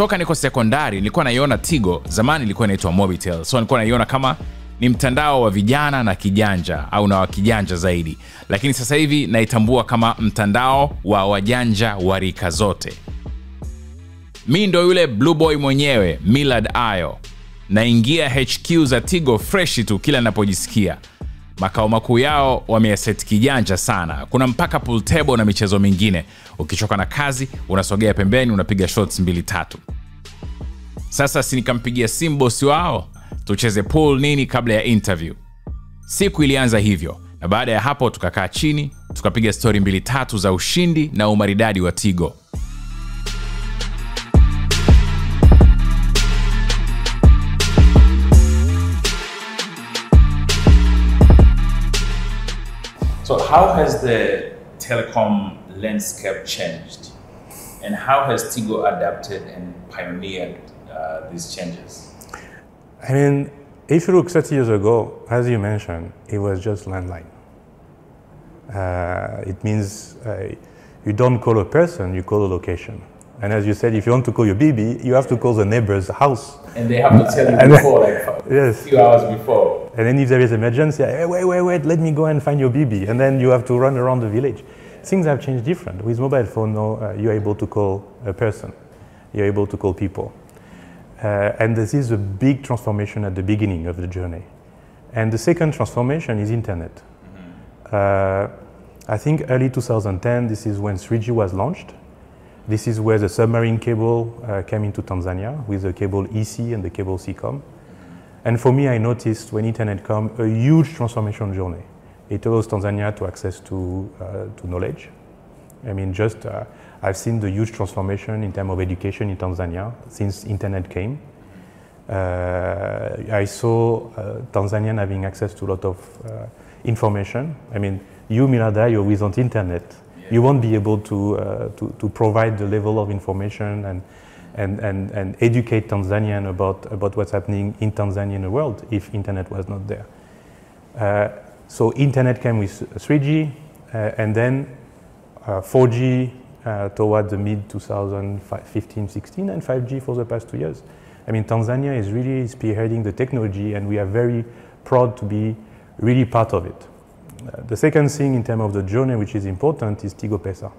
toka niko sekondari nilikuwa naiona Tigo, zamani ilikuwa inaitwa Mobitel. So nilikuwa naiona kama ni mtandao wa vijana na kijanja au na wa kijanja zaidi. Lakini sasa hivi naitambua kama mtandao wa wajanja wa rika zote. Mimi ndo yule blue boy mwenyewe, Millard Ayo. Naingia HQ za Tigo fresh tu kila ninapojisikia. Makao makuu yao wameyaset kijanja sana. Kuna mpaka pool table na michezo mingine. Ukichoka na kazi, unasogea pembeni, unapiga shots 2-3. Sasa si nikampigia simu bosi wao, tucheze pool nini kabla ya interview. Siku ilianza hivyo, na baada ya hapo tukakaa chini, tukapiga story 2-3 za ushindi na umaridadi wa Tigo. So how has the telecom landscape changed? And how has Tigo adapted and pioneered these changes? I mean, if you look 30 years ago, as you mentioned, it was just landline. It means you don't call a person, you call a location. And as you said, if you want to call your baby, you have to call the neighbor's house. And they have to tell you before, like yes. a few hours before. And then if there is emergency, hey, wait, let me go and find your baby. And then you have to run around the village. Things have changed different. With mobile phone now, you're able to call a person. You're able to call people. And this is a big transformation at the beginning of the journey. And the second transformation is internet. I think early 2010, this is when 3G was launched. This is where the submarine cable came into Tanzania with the cable EC and the cable CCOM. And for me, I noticed when internet came, a huge transformation journey. It allows Tanzania to access to knowledge. I mean, I've seen the huge transformation in terms of education in Tanzania since internet came. I saw Tanzanian having access to a lot of information. I mean, you, Millard Ayo, without internet, you won't be able to provide the level of information and educate Tanzanian about what's happening in Tanzania and the world if internet was not there. So internet came with 3G and then 4G toward the mid 2015-16 and 5G for the past 2 years. I mean, Tanzania is really spearheading the technology and we are very proud to be really part of it. The second thing in terms of the journey which is important is Tigo Pesa.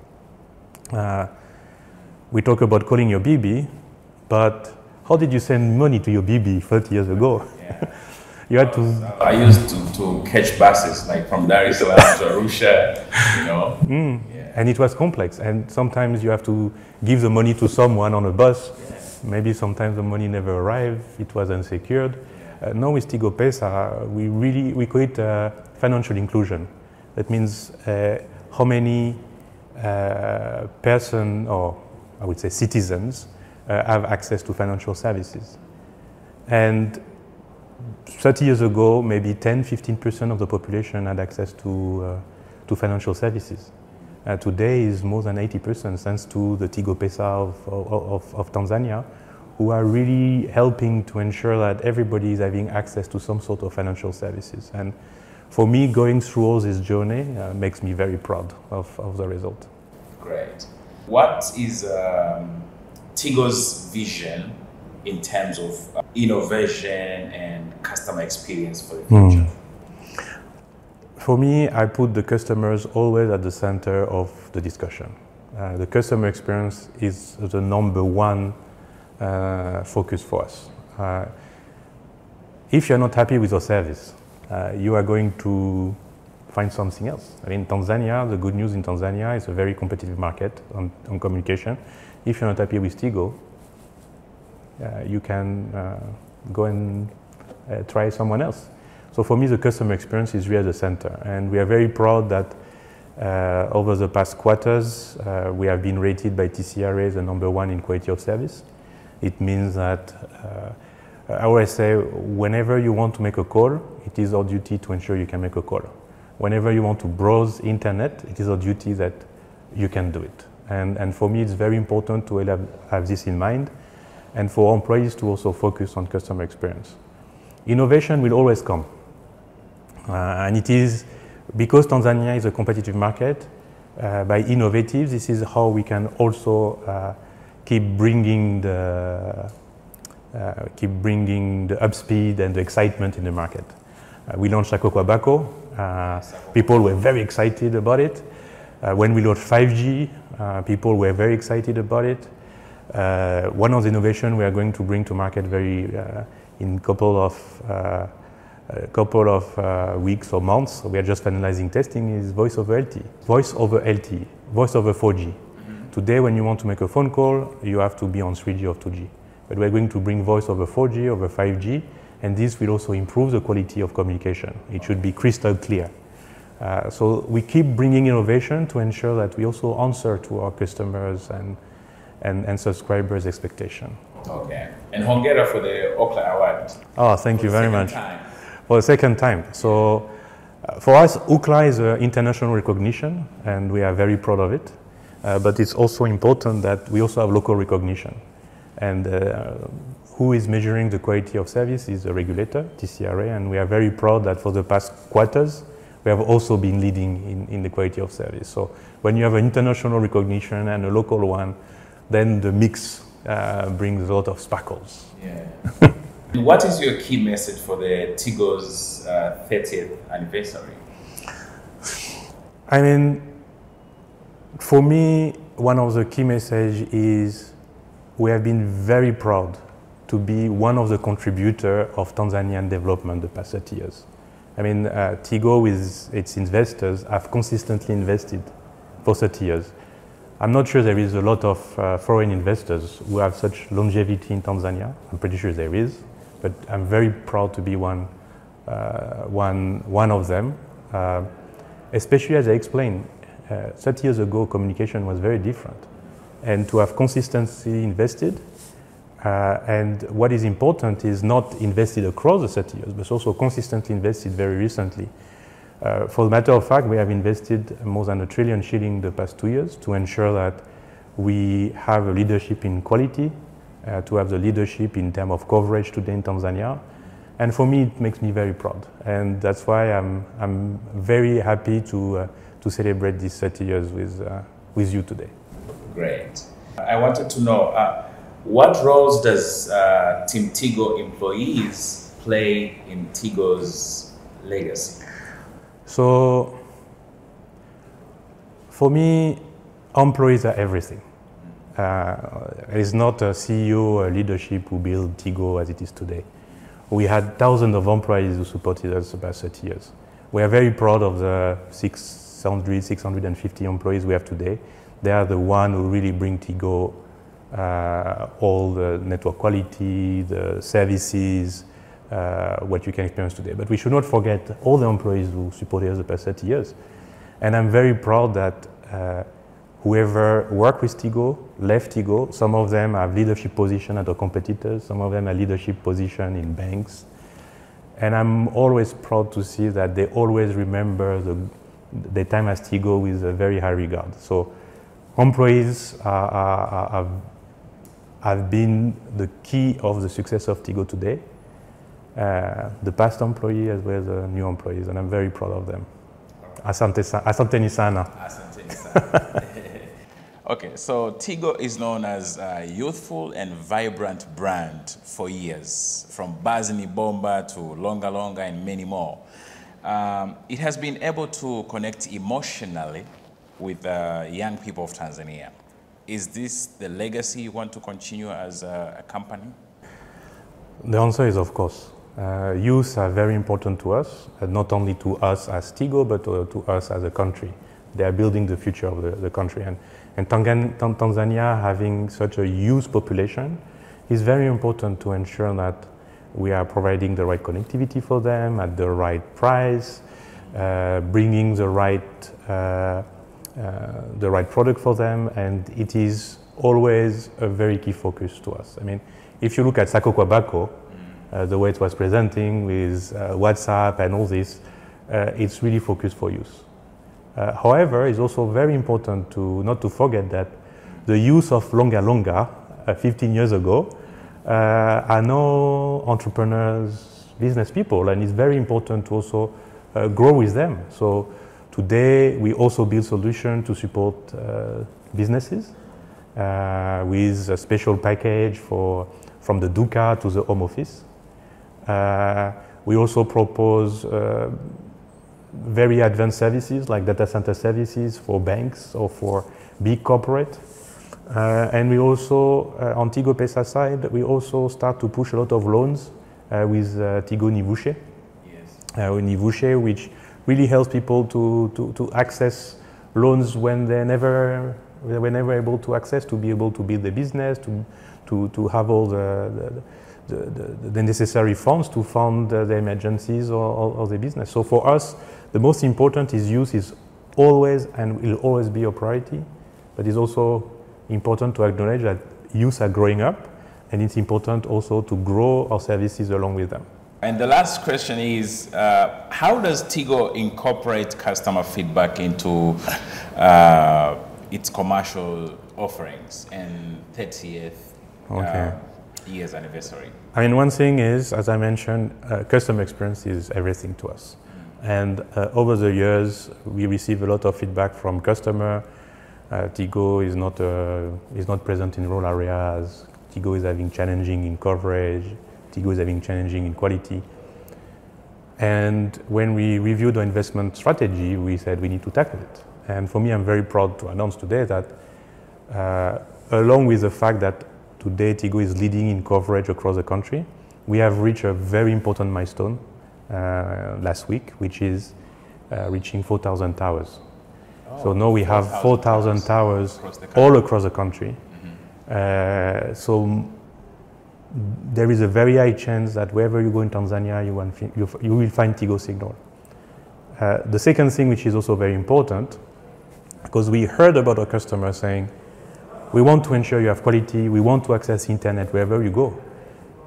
We talk about calling your BB, but how did you send money to your BB 30 years ago? Yeah. You had to. I used to catch buses like from Dar es Salaam to Arusha, you know. Yeah. And it was complex, and sometimes you have to give the money to someone on a bus. Yeah. Maybe sometimes the money never arrived, it was unsecured. Yeah. Now with Tigo Pesa, we create financial inclusion. That means how many person, or I would say citizens, have access to financial services. And 30 years ago, maybe 10-15% of the population had access to financial services. Today is more than 80% thanks to the Tigo Pesa of Tanzania, who are really helping to ensure that everybody is having access to some sort of financial services. And for me, going through all this journey makes me very proud of the result. Great. What is Tigos vision in terms of innovation and customer experience for the future? For me, I put the customers always at the center of the discussion. The customer experience is the number one focus for us. If you're not happy with your service, you are going to find something else. I mean, Tanzania, the good news in Tanzania is a very competitive market on communication. If you're not happy with Tigo, you can go and try someone else. So for me, the customer experience is really at the center. And we are very proud that over the past quarters, we have been rated by TCRA as the #1 in quality of service. It means that I always say, whenever you want to make a call, it is our duty to ensure you can make a call. Whenever you want to browse internet, it is our duty that you can do it. And for me, it's very important to have this in mind, and for employees to also focus on customer experience. Innovation will always come. And it is because Tanzania is a competitive market, by innovative, this is how we can also keep bringing the up speed and the excitement in the market. We launched Sako Bako. People were very excited about it. When we launched 5G, people were very excited about it. One of the innovations we are going to bring to market in a couple of weeks or months, we are just finalizing testing, is voice over LTE. Voice over LTE, voice over 4G. Today, when you want to make a phone call, you have to be on 3G or 2G. But we're going to bring voice over 4G, over 5G, and this will also improve the quality of communication. It should be crystal clear. So we keep bringing innovation to ensure that we also answer to our customers and subscribers' expectation. Okay. And hongera for the Ookla Award. Oh, thank you very much. Time. For the second time. So for us, Ookla is an international recognition, and we are very proud of it. But it's also important that we also have local recognition. And who is measuring the quality of service is the regulator, TCRA, and we are very proud that for the past quarters, we have also been leading in the quality of service. So when you have an international recognition and a local one, then the mix brings a lot of sparkles. Yeah. What is your key message for the Tigo's 30th anniversary? I mean, for me, one of the key messages is we have been very proud to be one of the contributors of Tanzanian development the past 30 years. I mean, Tigo with its investors have consistently invested for 30 years. I'm not sure there is a lot of foreign investors who have such longevity in Tanzania. I'm pretty sure there is, but I'm very proud to be one of them. Especially as I explained, 30 years ago, communication was very different. And to have consistently invested, and what is important is not invested across the 30 years, but also consistently invested very recently. For the matter of fact, we have invested more than 1 trillion shilling the past 2 years to ensure that we have a leadership in quality, to have the leadership in terms of coverage today in Tanzania. And for me, it makes me very proud. And that's why I'm very happy to celebrate these 30 years with you today. Great. I wanted to know, what roles does Team Tigo employees play in Tigo's legacy? So, for me, employees are everything. It's not a CEO or leadership who built Tigo as it is today. We had thousands of employees who supported us the past 30 years. We are very proud of the 650 employees we have today. They are the ones who really bring Tigo all the network quality, the services, what you can experience today. But we should not forget all the employees who supported us the past 30 years. And I'm very proud that whoever worked with Tigo, left Tigo, some of them have leadership position at our competitors, some of them have leadership position in banks. And I'm always proud to see that they always remember the time as Tigo with a very high regard. So employees have been the key of the success of Tigo today. The past employees as well as the new employees, and I'm very proud of them. Asante sana. Asante sana. Okay, so Tigo is known as a youthful and vibrant brand for years, from Bazni Bomba to Longa Longa and many more. It has been able to connect emotionally with young people of Tanzania. Is this the legacy you want to continue as a company? The answer is of course. Youth are very important to us, not only to us as Tigo, but to us as a country. They are building the future of the country. And Tanzania having such a youth population is very important to ensure that we are providing the right connectivity for them at the right price, bringing the right product for them, and it is always a very key focus to us. I mean, if you look at Sako Bako, the way it was presenting with WhatsApp and all this, it's really focused for youth. However, it's also very important not to forget that the youth of Longa Longa 15 years ago are now entrepreneurs, business people, and it's very important to also grow with them. So today we also build solutions to support businesses, with a special package from the Duca to the home office. We also propose very advanced services like data center services for banks or for big corporate. And we also, on Tigo Pesa side, we also start to push a lot of loans with Tigo Nivouché. Yes. Nivouché, which really helps people to access loans when they were never able to access, to be able to build a business, to have all the necessary funds to fund the emergencies or the business. So for us, the most important is youth is always and will always be a priority, but it's also important to acknowledge that youth are growing up, and it's important also to grow our services along with them. And the last question is, how does Tigo incorporate customer feedback into its commercial offerings and 30th year's anniversary? I mean, one thing is, as I mentioned, customer experience is everything to us. And over the years, we receive a lot of feedback from customers. Tigo is not present in rural areas. Tigo is having challenging in coverage. Tigo is having challenging in quality. And when we reviewed our investment strategy, we said we need to tackle it. And for me, I'm very proud to announce today that along with the fact that today Tigo is leading in coverage across the country, we have reached a very important milestone last week, which is reaching 4,000 towers. So now we have 4,000 towers all across the country. So there is a very high chance that wherever you go in Tanzania, you will find Tigo signal. The second thing, which is also very important, because we heard about our customers saying, we want to ensure you have quality, we want to access internet wherever you go.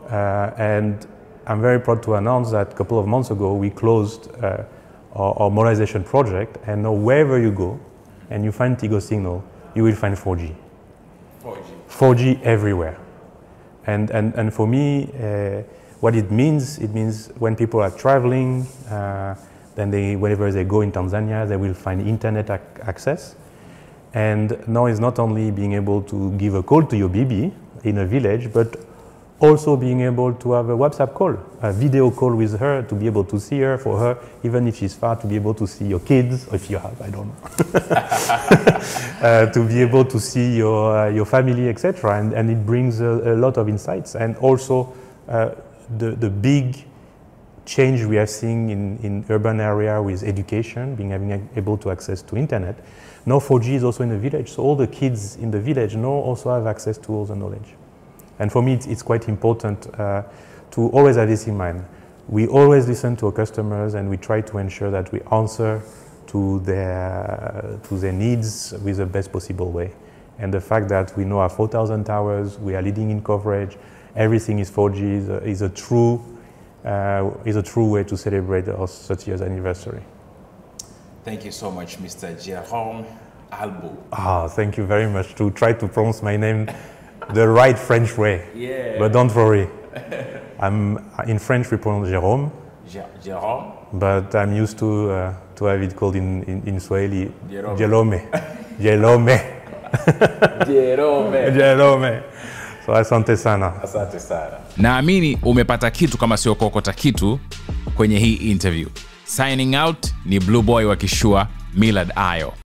And I'm very proud to announce that a couple of months ago, we closed our modernization project, and now wherever you go and you find Tigo signal, you will find 4G. 4G everywhere. And for me, what it means when people are traveling, then whenever they go in Tanzania, they will find internet access. And now it's not only being able to give a call to your bibi in a village, but also being able to have a WhatsApp call, a video call with her, to be able to see her, for her, even if she's far, to be able to see your kids, or if you have, I don't know, to be able to see your family, etc. And it brings a lot of insights. And also the big change we are seeing in urban area with education, being able to access to internet. Now 4G is also in the village, so all the kids in the village now also have access to all the knowledge. And for me, it's quite important to always have this in mind. We always listen to our customers, and we try to ensure that we answer to their needs with the best possible way. And the fact that we now have 4,000 towers, we are leading in coverage, everything is 4G is a true way to celebrate our 30th anniversary. Thank you so much, Mr. Jérôme Albo. Thank you very much. To try to pronounce my name the right French way. Yeah. But don't worry. In French we pronounce Jérôme. Jérôme. But I'm used to have it called in Swahili Jérôme. Jérôme. So asante sana. Asante sana. Naamini umepata kitu kama sio kokota kitu kwenye hii interview. Signing out ni Blue Boy wa Kishua, Millard Ayo.